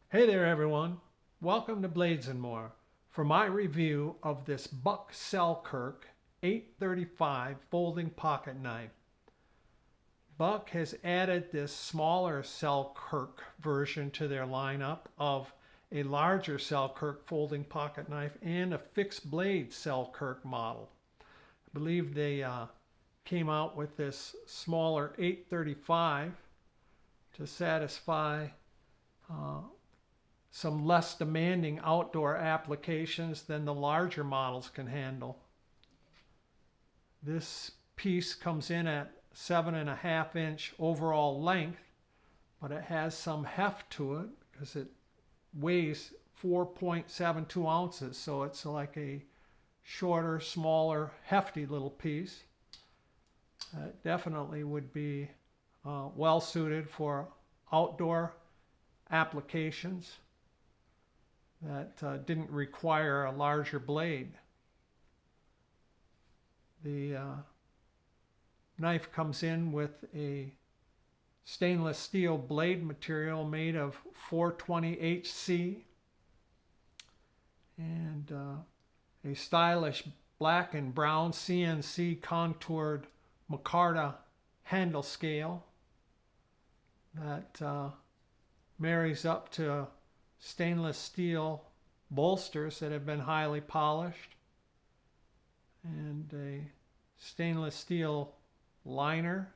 Hey there everyone, welcome to Blades and More for my review of this Buck Selkirk 835 folding pocket knife. Buck has added this smaller Selkirk version to their lineup of a larger Selkirk folding pocket knife and a fixed blade Selkirk model. I believe they came out with this smaller 835 to satisfy some less demanding outdoor applications than the larger models can handle. This piece comes in at 7.5-inch overall length, but it has some heft to it because it weighs 4.72 ounces, so it's like a shorter, smaller, hefty little piece. It definitely would be well suited for outdoor applications that didn't require a larger blade. The knife comes in with a stainless steel blade material made of 420HC and a stylish black and brown CNC contoured micarta handle scale that marries up to stainless steel bolsters that have been highly polished and a stainless steel liner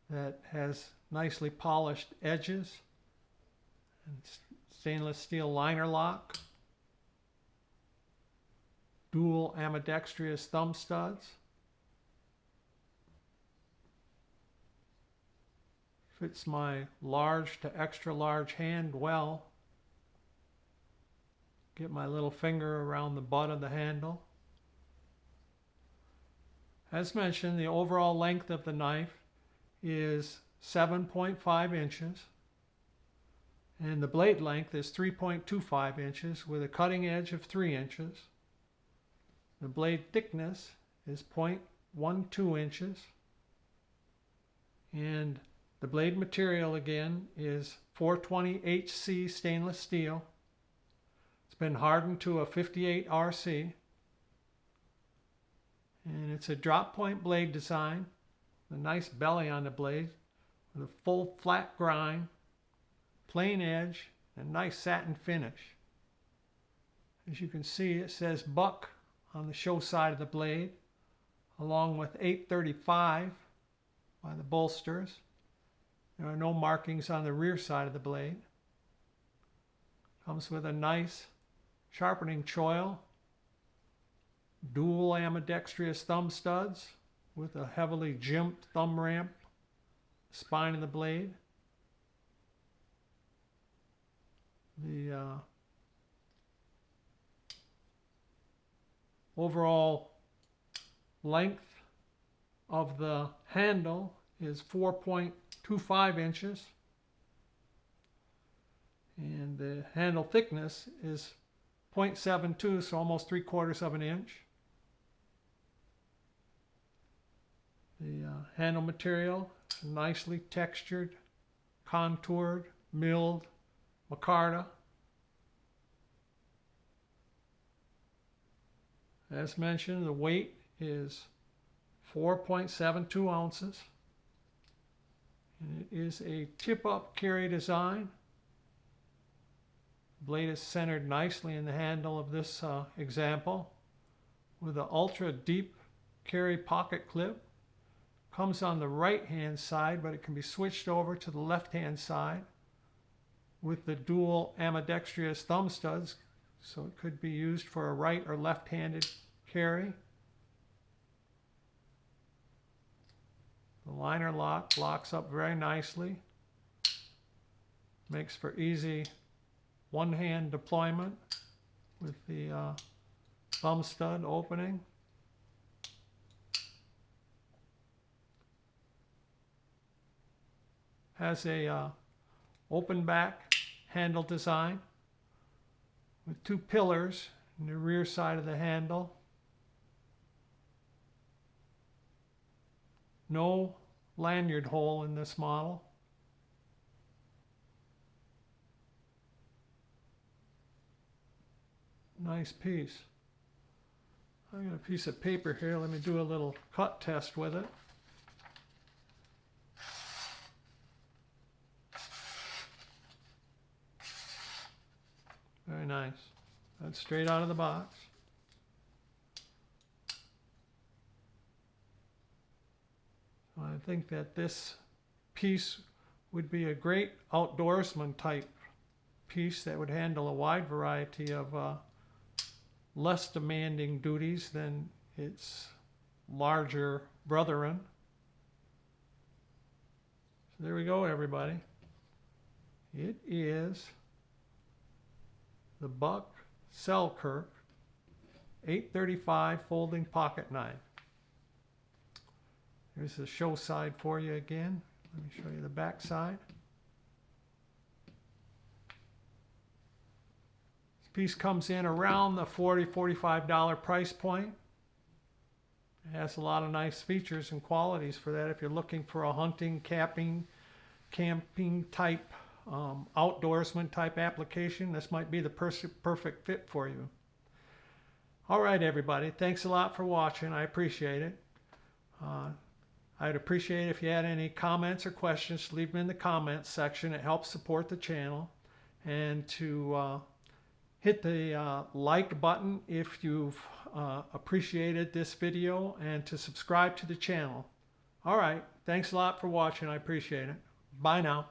that has nicely polished edges and stainless steel liner lock, dual ambidextrous thumb studs, fits my large to extra large hand well. Get my little finger around the butt of the handle. As mentioned, the overall length of the knife is 7.5 inches and the blade length is 3.25 inches with a cutting edge of 3 inches. The blade thickness is 0.12 inches and the blade material again is 420HC stainless steel. It's been hardened to a 58 RC. And it's a drop point blade design, a nice belly on the blade with a full flat grind, plain edge, and nice satin finish. As you can see, it says Buck on the show side of the blade, along with 835 by the bolsters. There are no markings on the rear side of the blade. Comes with a nice sharpening choil, dual ambidextrous thumb studs with a heavily jimped thumb ramp, spine of the blade. The overall length of the handle is 4.25 inches and the handle thickness is 0.72, so almost 3/4 of an inch. The handle material is nicely textured, contoured, milled micarta. As mentioned, the weight is 4.72 ounces. And it is a tip-up carry design. The blade is centered nicely in the handle of this example with an ultra deep carry pocket clip. Comes on the right hand side, but it can be switched over to the left hand side with the dual ambidextrous thumb studs, so it could be used for a right or left handed carry. The liner lock locks up very nicely, makes for easy one hand deployment with the thumb stud opening. Has a open back handle design with 2 pillars in the rear side of the handle. No lanyard hole in this model. Nice piece. I got a piece of paper here. Let me do a little cut test with it. Very nice. That's straight out of the box. So I think that this piece would be a great outdoorsman type piece that would handle a wide variety of less demanding duties than its larger brethren. So there we go, everybody. It is the Buck Selkirk 835 folding pocket knife. Here's the show side for you again. Let me show you the back side. This piece comes in around the $40–45 price point. It has a lot of nice features and qualities for that if you're looking for a hunting, camping type, outdoorsman type application. This might be the perfect fit for you. All right, everybody. Thanks a lot for watching. I appreciate it. I'd appreciate if you had any comments or questions, leave them in the comments section. It helps support the channel. And to hit the like button if you've appreciated this video, and to subscribe to the channel. All right. Thanks a lot for watching. I appreciate it. Bye now.